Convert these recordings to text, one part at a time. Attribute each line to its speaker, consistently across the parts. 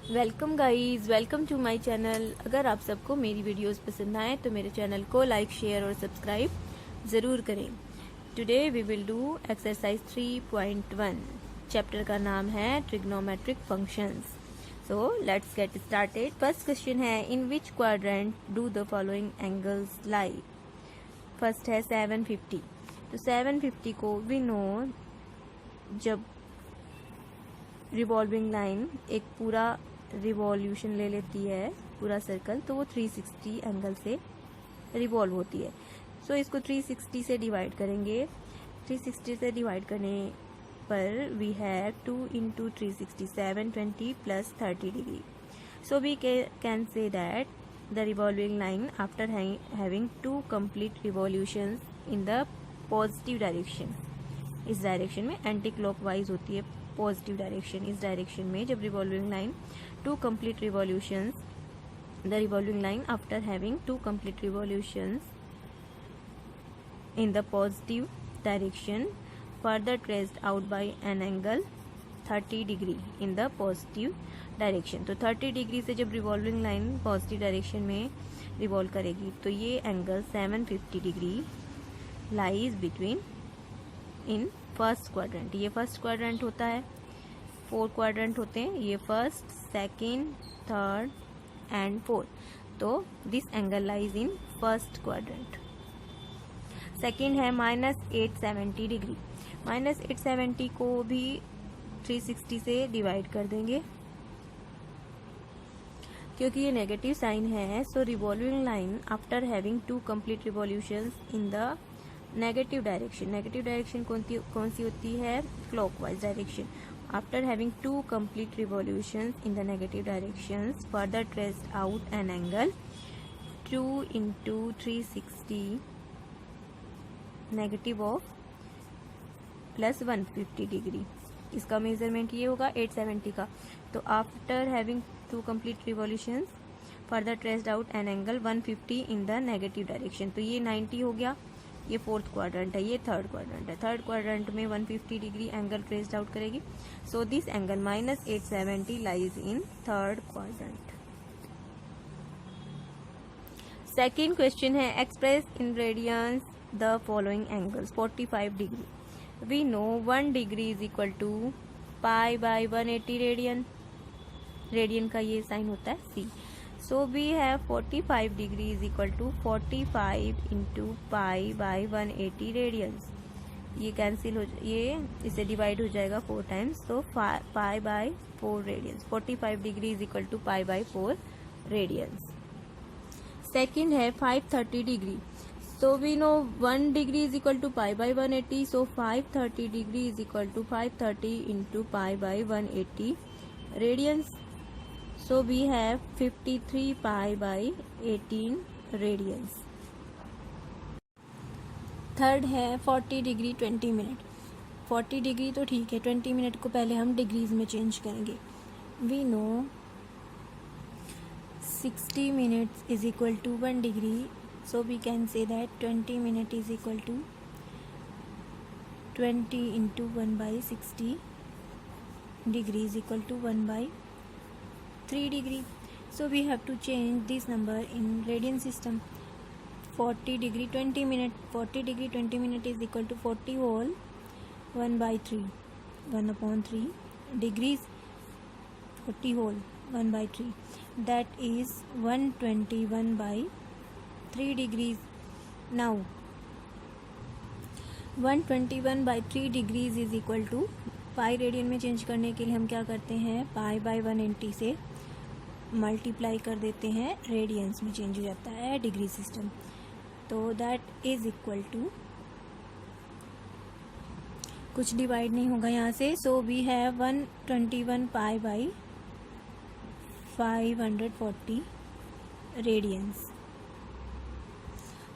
Speaker 1: Welcome guys, welcome to my channel. अगर आप सबको मेरी वीडियोस पसंद आए तो मेरे चैनल को लाइक, शेयर और सब्सक्राइब ज़रूर करें। Today we will do exercise 3.1। Chapter का नाम है trigonometric functions. So let's get started. First question है, in which quadrant do the following angles lie. First है 750। तो 750 को वी नो, जब रिवॉल्विंग लाइन एक पूरा रिवॉल्यूशन ले लेती है, पूरा सर्कल, तो वो 360 एंगल से रिवॉल्व होती है। सो इसको 360 से डिवाइड करेंगे। 360 से डिवाइड करने पर we have 2 into 360 720 plus 30 degree. So we can say that the revolving line after having 2 complete revolutions in the positive direction, इस डायरेक्शन में एंटी क्लॉकवाइज होती है पॉजिटिव डायरेक्शन, इस डायरेक्शन में जब revolving line 2 complete revolutions, the revolving line after having 2 complete revolutions in the positive direction further traced out by an angle 30 degree in the positive direction. तो 30 degree से जब revolving line positive direction में revolve करेगी तो ये angle 750 degree lies between in first quadrant. ये first quadrant होता है, 4 क्वाड्रेंट होते हैं, ये first, second, third and fourth. तो this angle lies in first quadrant. Second है -870 डिग्री। -870 को भी 360 से डिवाइड कर देंगे क्योंकि ये नेगेटिव साइन है। So revolving line after having 2 complete revolutions in the negative direction, negative direction कौन सी होती है, clockwise direction. After having 2 complete revolutions in the negative directions further traced out an angle 2 into 360 negative of plus 150 degree. इसका measurement ये होगा 870 का। तो after having 2 complete revolutions further traced out an angle 150 in the negative direction. तो ये 90 हो गया, ये फोर्थ क्वाड्रेंट है, ये थर्ड क्वाड्रेंट है। थर्ड क्वाड्रेंट में 150 डिग्री एंगल ट्रेस्ड आउट करेगी। So this angle -870 lies in third quadrant. Second question है, express in radians the following angles. 45 degree we know 1 degree is equal to pi by 180 radian. Radian का ये sign होता है c. So we have 45 degree is equal to 45 into pi by 180 radians. ये cancel हो, ये इसे divide हो जाएगा 4 टाइम्स, तो pi by 4 radians. 45 degree is equal to pi by 4 radians. Second है 530 degree. So we know 1 degree is equal to pi by 180। So 530 degree is equal to 530 into pi by 180 radians. So we have 53 pi by 18 radians. Third है 40 degree 20 minute. 40 degree तो ठीक है, 20 minute को पहले हम degrees में change करेंगे। We know 60 minutes is equal to 1 degree. So we can say that 20 minute is equal to 20 into 1 by 60 degree is equal to 1 by 3 degree. So we have to change this number in radian system. 40 degree 20 minute, 40 degree 20 minute is equal to 40 whole 1 by 3, 1 upon 3 degrees, 40 whole 1 by 3, that is 121 by 3 degrees. Now 121 by 3 degrees is equal to pi radian में change करने के लिए हम क्या करते हैं, पाई by 180 से multiply कर देते हैं, रेडियंस में चेंज हो जाता है डिग्री सिस्टम। तो दैट इज इक्वल टू, कुछ डिवाइड नहीं होगा यहाँ से। So we have 121 pi by 540 radians.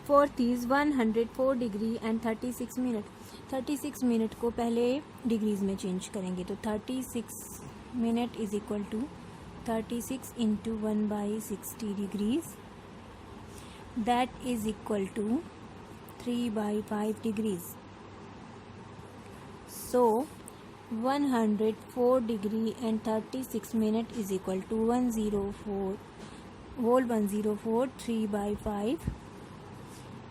Speaker 1: Fourth is 104 degree and 36 minute. 36 minute को पहले डिग्रीज में चेंज करेंगे। तो 36 minute is equal to 36 into 1 by 60 degrees, that is equal to 3 by 5 degrees. So 104 degree and 36 minute is equal to 104 whole 104 3/5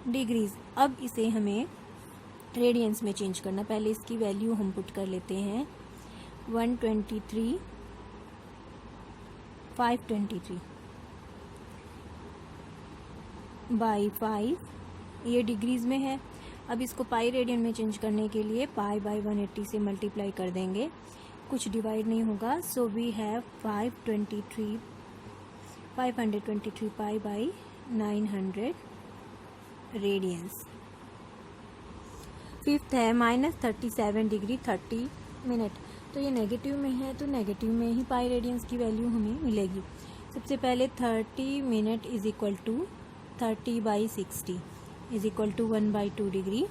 Speaker 1: degrees. अब इसे हमें radiance में change करना। पहले इसकी वैल्यू हम पुट कर लेते हैं 123/523 बाई 5, ये डिग्रीज में है। अब इसको पाई रेडियन में चेंज करने के लिए पाई बाई 180 से मल्टीप्लाई कर देंगे, कुछ डिवाइड नहीं होगा। So we have 523 pi by 900 radians. Fifth है -37 डिग्री 30 मिनट। तो ये नेगेटिव में है तो नेगेटिव में ही पाई रेडियंस की वैल्यू हमें मिलेगी। सबसे पहले 30 minute is equal to 30/60 is equal to 1/2 degree.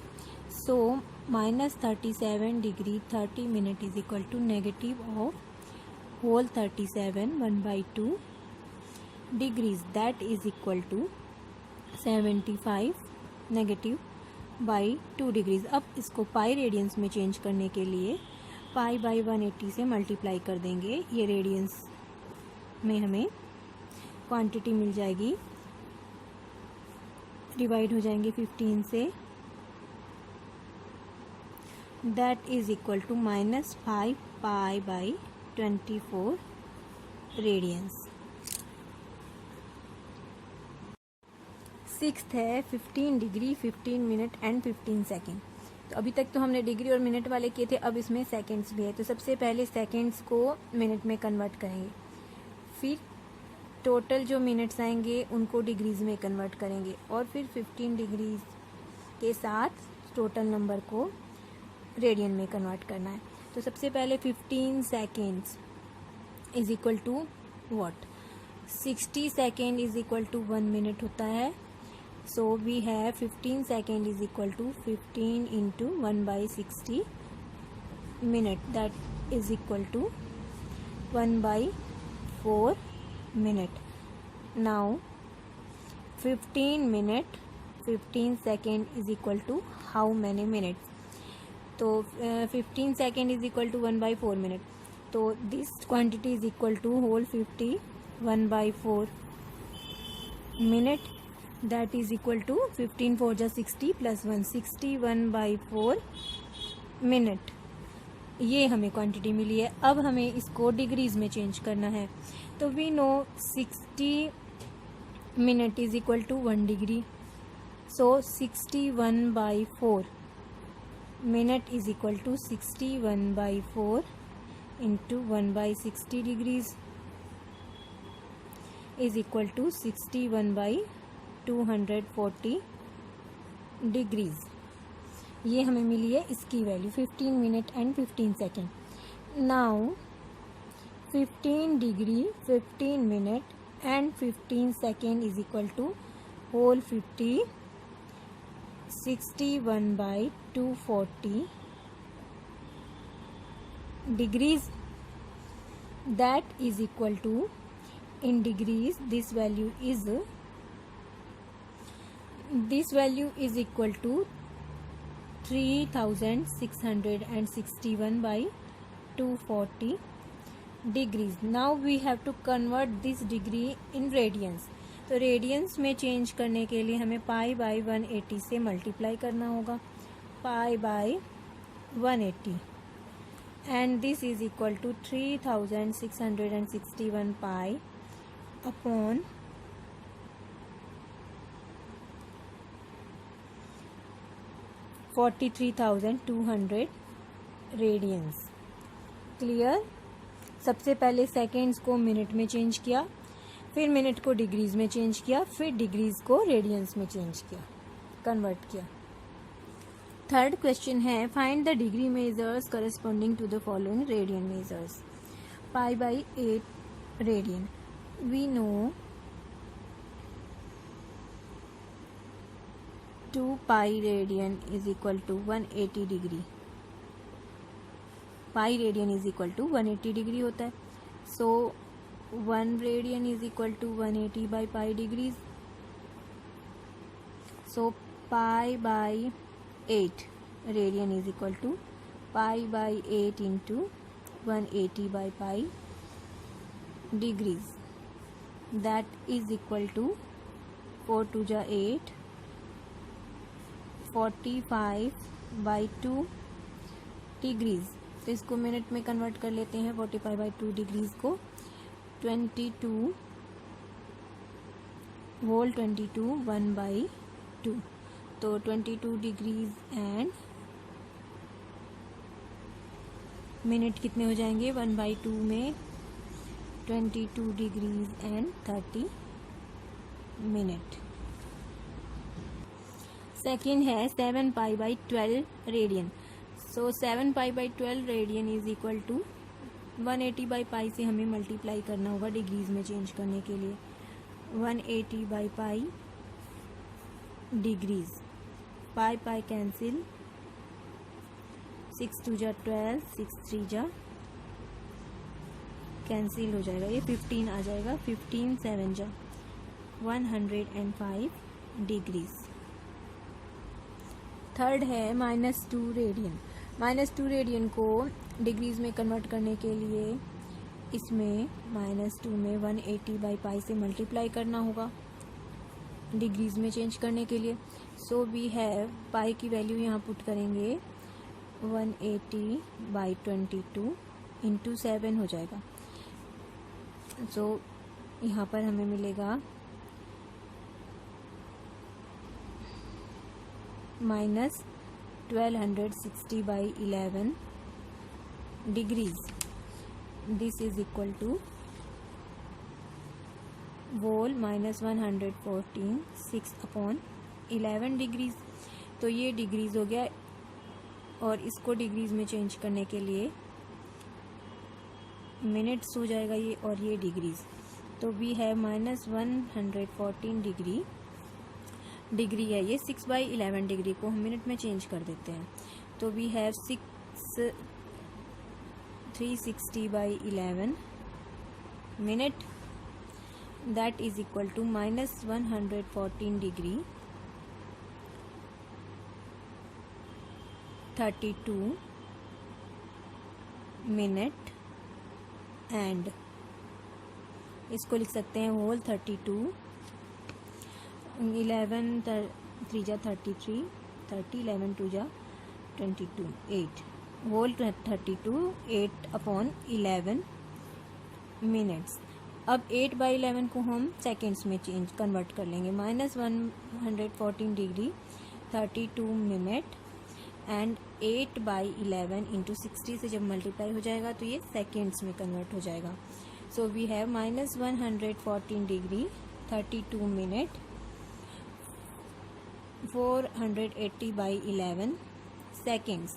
Speaker 1: So -37 degree 30 minute is equal to negative of whole 37 1/2 degrees, that is equal to 75 negative by 2 degrees. अब इसको पाई रेडियंस में चेंज करने के लिए पाई बाई 180 से मल्टीप्लाई कर देंगे। ये रेडियंस में हमें क्वांटिटी मिल जाएगी, डिवाइड हो जाएंगे 15 से, that is equal to -5 pi by 24 radians. Sixth है 15 डिग्री 15 मिनट एंड 15 सेकेंड। तो अभी तक तो हमने डिग्री और मिनट वाले किए थे, अब इसमें सेकेंड्स भी है। तो सबसे पहले सेकेंड्स को मिनट में कन्वर्ट करेंगे, फिर टोटल जो मिनट्स आएंगे उनको डिग्रीज में कन्वर्ट करेंगे, और फिर 15 डिग्रीज के साथ टोटल नंबर को रेडियन में कन्वर्ट करना है। तो सबसे पहले 15 seconds is equal to what, 60 second is equal to 1 minute होता है। So we have 15 second is equal to 15 into 1/60 minute, that is equal to 1/4 minute. Now 15 minute 15 second is equal to how many minutes? तो 15 second is equal to 1/4 minute. तो this quantity is equal to whole 50 1/4 minute, that is equal to 15 4 जा 60 plus 1 60 1/4 minute। ये हमें quantity मिली है। अब हमें इसको degrees में चेंज करना है। तो we know 60 minute is equal to 1 degree, so 61/4 minute is equal to 61/4 into 1/60 degrees is equal to 61/240 degrees. ये हमें मिली है इसकी value 15 minute and 15 second. Now 15 degree 15 minute and 15 second is equal to whole 50 61/240 degrees, that is equal to, in degrees this value is equal to 3661/240 degrees. Now we have to convert this degree in radians. तो radiance में change करने के लिए हमें पाई by 180 से multiply करना होगा, pi by 180, and this is equal to 3661 pi upon 43,200 radians. Clear? सबसे पहले सेकेंड्स को मिनट में चेंज किया, फिर मिनट को डिग्रीज में चेंज किया, फिर डिग्रीज को रेडियंस में चेंज किया, कन्वर्ट किया। थर्ड क्वेश्चन है find the degree measures corresponding to the following radian measures. Pi by 8 radian, we know 2 pi radian is equal to 180 degree. Pi radian is equal to 180 degree होता है। So 1 radian is equal to 180 by pi degrees. So pi by 8 radian is equal to pi by 8 into 180 by pi degrees, that is equal to 4 2 जा 8, 45 by 2 degrees. तो इसको minute में convert कर लेते हैं। 45 by 2 degrees को 22 whole 22 1 by 2, तो 22 degrees and minute कितने हो जाएंगे 1 बाई 2 में 22 डिग्रीज एंड 30 मिनट। सेकेंड है 7 pi by 12 radian. So 7 pi by 12 radian is equal to 180 by pi से हमें मल्टीप्लाई करना होगा डिग्रीज में चेंज करने के लिए। 180 by pi degrees, pi pi cancel, 6 2 जा 12, 6 3 जा कैंसिल हो जाएगा, ये 15 आ जाएगा, 15 7 जा 105 डिग्रीज। थर्ड है -2 रेडियन। -2 रेडियन को डिग्रीज में कन्वर्ट करने के लिए इसमें -2 में 180 बाई पाई से मल्टीप्लाई करना होगा डिग्रीज में चेंज करने के लिए। सो वी हैव पाई की वैल्यू यहाँ पुट करेंगे 180 बाई 22 इंटू 7 हो जाएगा। सो यहाँ पर हमें मिलेगा -1260 by 11 degrees, this is equal to whole -114 6 upon 11 degrees. तो ये डिग्रीज हो गया और इसको डिग्रीज में चेंज करने के लिए मिनट्स हो जाएगा ये, और ये डिग्रीज। तो वी है -114 डिग्री है ये। 6 बाई 11 डिग्री को हम मिनट में चेंज कर देते हैं। तो we have 360 by 11 minute, that is equal to -114 degree 32 minute and इसको लिख सकते हैं होल 32, 11 3 जा 33, 30 11 2 जा 22, 8 होल 32 8 अपॉन 11 मिनट्स। अब 8 बाई 11 को हम सेकेंड्स में चेंज कन्वर्ट कर लेंगे। -114 degree 32 minute and 8 by 11 into 60 से जब मल्टीप्लाई हो जाएगा तो ये सेकेंड्स में कन्वर्ट हो जाएगा। So we have -114 degree 32 minute 480 by 11 seconds.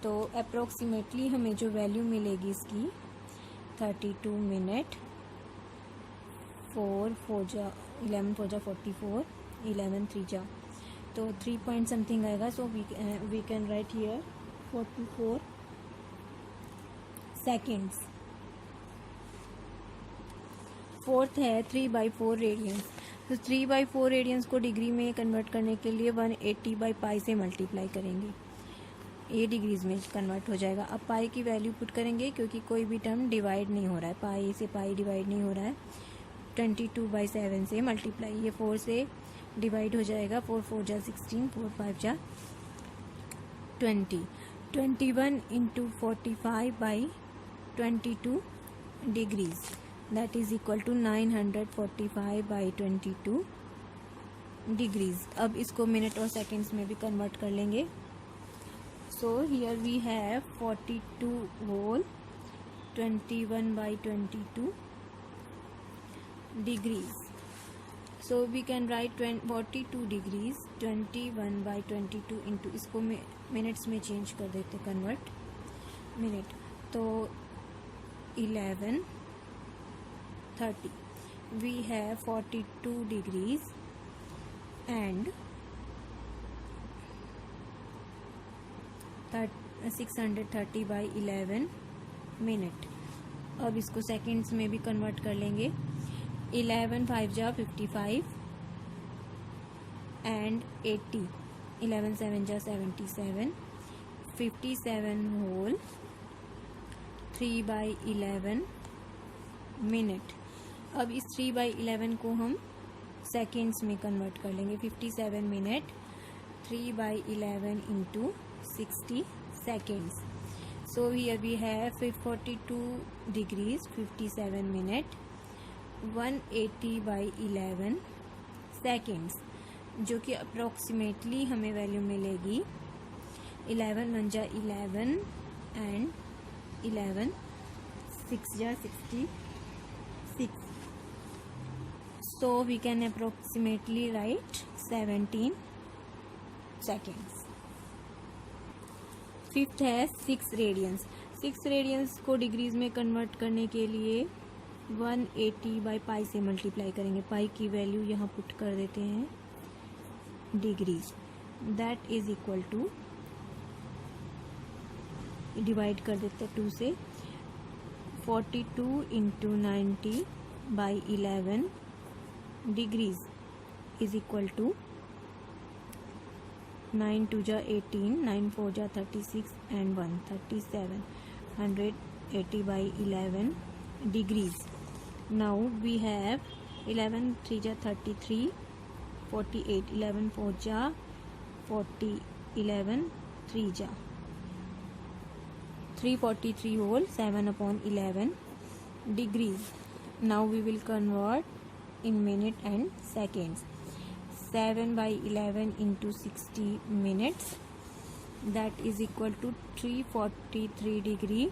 Speaker 1: तो अप्रोक्सीमेटली हमें जो वैल्यू मिलेगी इसकी 32 मिनट 4 4 जा 11 4 जा 44, 11 3 जा तो 3 पॉइंट समथिंग आएगा। So we can write here 44 seconds. Fourth है 3 बाई 4 रेडियंस। तो 3 बाई 4 रेडियंस को डिग्री में कन्वर्ट करने के लिए 180 बाई पाई से मल्टीप्लाई करेंगे, ये डिग्रीज में कन्वर्ट हो जाएगा। अब पाई की वैल्यू पुट करेंगे क्योंकि कोई भी टर्म डिवाइड नहीं हो रहा है, पाई से पाई डिवाइड नहीं हो रहा है। 22 बाई 7 से मल्टीप्लाई, ये 4 से डिवाइड हो जाएगा, 4 4 जा 16, 4 5 जा 20, 21 into 45 by 22 degrees, that is equal to 945 by 22 degrees. अब इसको मिनट और सेकेंड्स में भी कन्वर्ट कर लेंगे। So here we have 42 whole 21 by 22 degrees. So we can write 42 degrees 21 by 22 into, इसको मिनट्स में चेंज कर देते कन्वर्ट मिनट, तो 11 30 we have 42 degrees and 630 by 11 minute. अब इसको सेकेंड्स में भी कन्वर्ट कर लेंगे। 11 5 जा 55 एंड 80, 11 7 जा 77, 57 होल 3/11 मिनट। अब इस 3/11 को हम सेकेंड्स में कन्वर्ट कर लेंगे। 57 minute 3/11 into 60 seconds. So here we have 42 degrees 57 minute 180/11 seconds, जो कि अप्रोक्सीमेटली हमें वैल्यू मिलेगी 11 1 जा 11 एंड 11 6 जा 66. So we can approximately write 17 seconds. Fifth है 6 रेडियंस। 6 रेडियंस को डिग्रीज में कन्वर्ट करने के लिए 180/पाई से मल्टीप्लाई करेंगे। पाई की वैल्यू यहाँ पुट कर देते हैं degrees, that is equal to, divide कर देते हैं 2 से, 42 into 90/11 degrees is equal to 9 2 जा 18, 9 4 जा 36 and 1 37, 180/11 degrees. Now we have 11 3 जा 33, 48, 11 4 जा 40, 11 3 जा 343 whole 7/11 degrees. Now we will convert in minute and seconds. 7/11 into 60 minutes, that is equal to 343 degree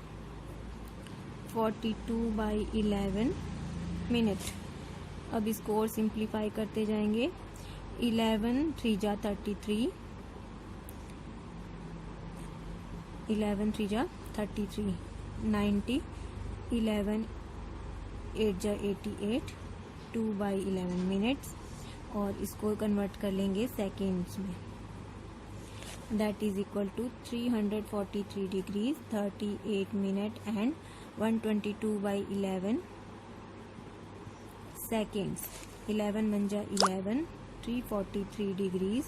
Speaker 1: 42/11 minute. अब इसको और सिंप्लीफाई करते जाएंगे। 11 3 जा 33, 11 3 जा 33, 90, 11 8 जा 88, 2/11 मिनट्स, और इसको कन्वर्ट कर लेंगे सेकेंड्स में। That is equal to 343 degrees 38 minute and 122/11 seconds. 11 1 जा 11, 343 डिग्रीज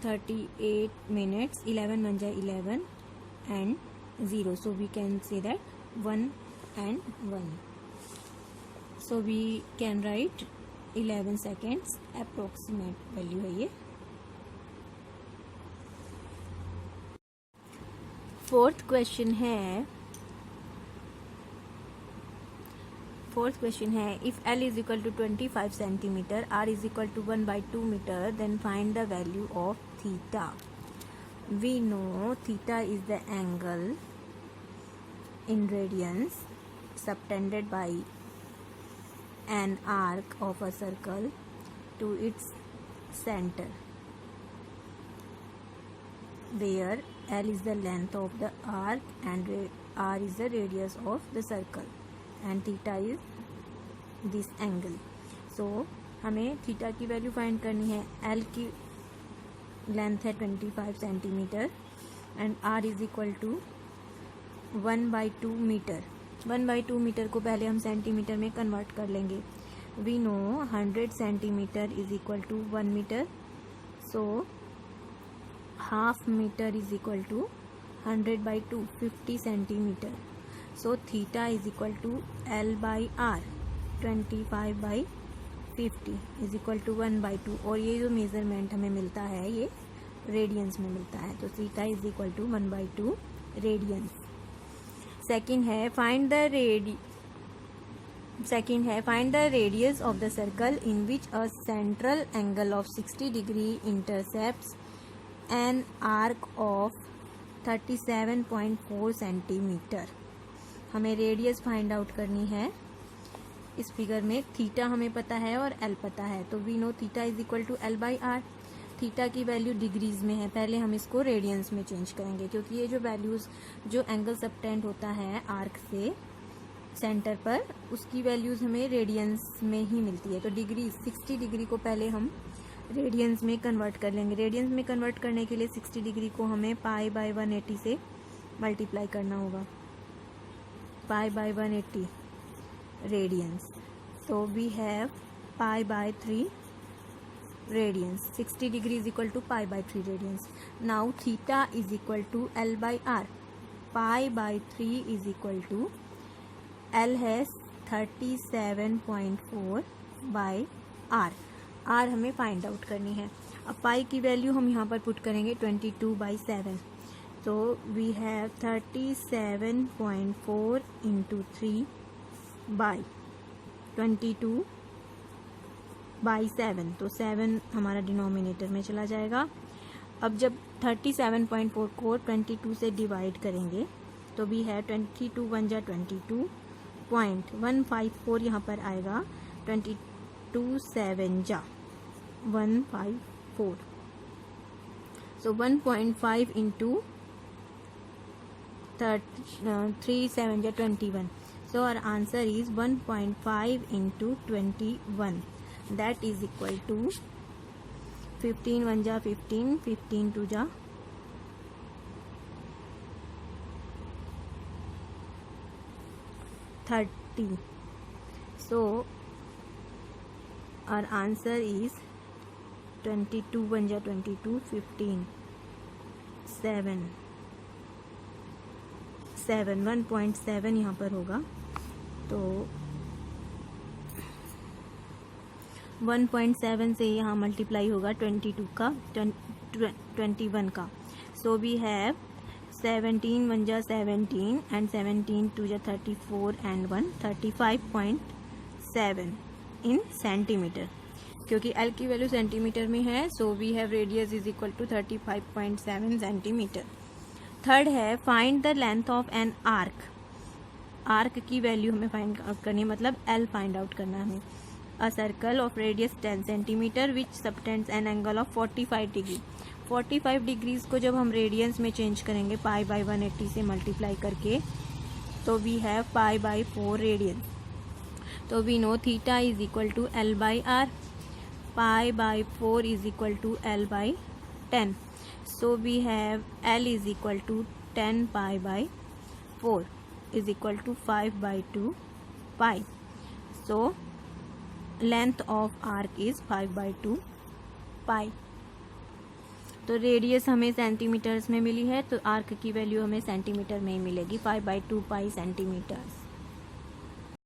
Speaker 1: 38 मिनट्स, 11 1 जा 11 and 0. So we can say that 1 and 1. So we can write 11 seconds approximate value है ये। फोर्थ क्वेश्चन है if L is equal to 25 centimeter, R is equal to 1/2 meter, then find the value of theta. We know theta is the angle in radians subtended by an arc of a circle to its center, where L is the length of the arc and R is the radius of the circle and theta is this angle. So हमें theta की value find करनी है। L की length है 25 centimetre and R is equal to 1/2 metre. 1/2 metre को पहले हम centimetre में कन्वर्ट कर लेंगे। We know 100 centimetre is equal to 1 metre, so half metre is equal to 100/2, 50 centimetre. So theta is equal to L/R, 25/50 is equal to 1/2, और ये जो measurement हमें मिलता है ये रेडियंस में मिलता है, तो theta is equal to 1/2 radians. Second है find the radius of the circle in which a central angle of 60 degree intercepts an arc of 37.4 centimeter. हमें रेडियस फाइंड आउट करनी है। इस फिगर में थीटा हमें पता है और एल पता है, तो we know theta is equal to L/R। Theta की वैल्यू डिग्रीज में है, पहले हम इसको रेडियंस में चेंज करेंगे, क्योंकि ये जो वैल्यूज जो एंगल सबटेंड होता है आर्क से सेंटर पर, उसकी वैल्यूज हमें रेडियंस में ही मिलती है। तो डिग्री 60 डिग्री को पहले हम रेडियंस में कन्वर्ट कर लेंगे। रेडियंस में कन्वर्ट करने के लिए 60 डिग्री को हमें π/180 से मल्टीप्लाई करना होगा। π/180 रेडियंस, तो we have π/3 radians. 60 degree is equal to pi by 3 radians. Now theta is equal to L by R. Pi by 3 is equal to L है 37.4 by R. R हमें फाइंड आउट करनी है. अब पाई की value हम यहाँ पर पुट करेंगे 22/7. तो वी हैव 37.4 into 3 by 22/7. तो 7 हमारा डिनोमिनेटर में चला जाएगा. अब जब 37.4 को 22 से डिवाइड करेंगे तो भी है 22 1 जा 22.154 यहाँ पर आएगा. 22 7 जा 154. So 1.5 into 3 7 ja 21. So our answer is 1.5 into 21. That is equal to 15 1 ja 15, 15 2 ja 30. So our answer is 22 1 ja 22, 15 7 1.7 यहाँ पर होगा. तो 1.7 से यहाँ मल्टीप्लाई होगा 22 का 21 का. सो वी हैव 17 1 जा 17 एंड 17 2 जा 34 एंड 1 35.7 इन सेंटीमीटर. क्योंकि एल की वैल्यू सेंटीमीटर में है so we have radius is equal to 35.7 centimeter. Third है find the length of an arc. Arc की वैल्यू हमें फाइंड आउट करनी है, मतलब एल फाइंड आउट करना है हमें. A circle of radius 10 centimeter which subtends an angle of 45 degree. 45 degrees को जब हम रेडियंस में चेंज करेंगे पाई बाई 180 से मल्टीप्लाई करके तो we have pi by 4 radians. तो we know theta is equal to L by R. Pi by 4 is equal to L by 10. So we have L is equal to 10 pi by 4 is equal to 5 by 2 pi. So length of arc is 5 by 2 pi. तो radius हमें centimetres में मिली है तो arc की value हमें centimetre में ही मिलेगी 5 by 2 pi centimetres.